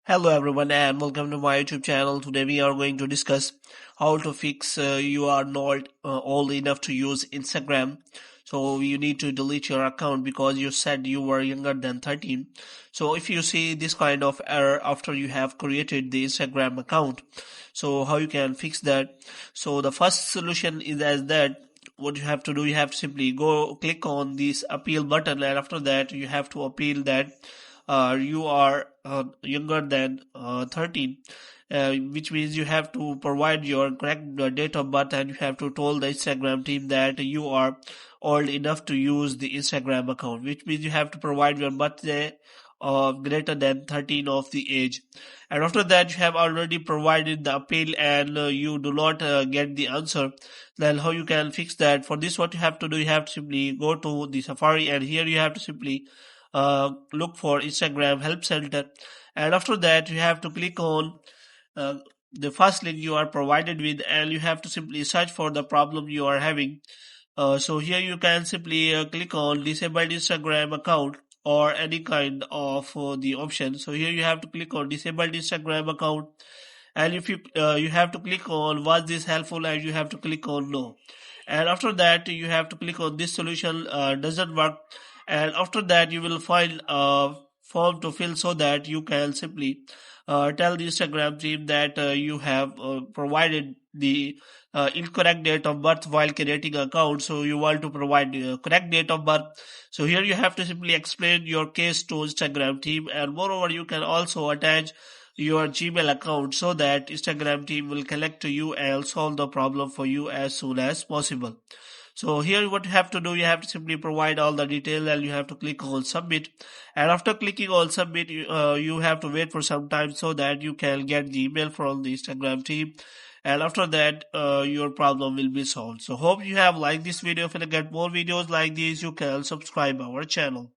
Hello everyone and welcome to my YouTube channel. Today we are going to discuss how to fix you are not old enough to use Instagram. So you need to delete your account because you said you were younger than 13. So if you see this kind of error after you have created the Instagram account, so how you can fix that? So the first solution is as that what you have to do, you have to simply go click on this appeal button, and after that you have to appeal that you are younger than 13, which means you have to provide your correct date of birth, and you have to tell the Instagram team that you are old enough to use the Instagram account, which means you have to provide your birthday of greater than 13 of the age. And after that you have already provided the appeal and you do not get the answer. Then how you can fix that? For this, what you have to do, you have to simply go to the Safari, and here you have to simply look for Instagram help center, and after that you have to click on uh, the first link you are provided with, and you have to simply search for the problem you are having. So here you can simply click on disabled Instagram account or any kind of the option. So here you have to click on disabled Instagram account, and if you have to click on was this helpful, and you have to click on no, and after that you have to click on this solution doesn't work, and after that you will find a form to fill so that you can simply tell the Instagram team that you have provided the incorrect date of birth while creating account, so you want to provide the correct date of birth. So here you have to simply explain your case to Instagram team, and moreover you can also attach your Gmail account so that Instagram team will connect to you and solve the problem for you as soon as possible. So here what you have to do, you have to simply provide all the details, and you have to click on submit, and after clicking on submit you have to wait for some time so that you can get the email from the Instagram team, and after that your problem will be solved. So hope you have liked this video. If you get more videos like these, you can subscribe our channel.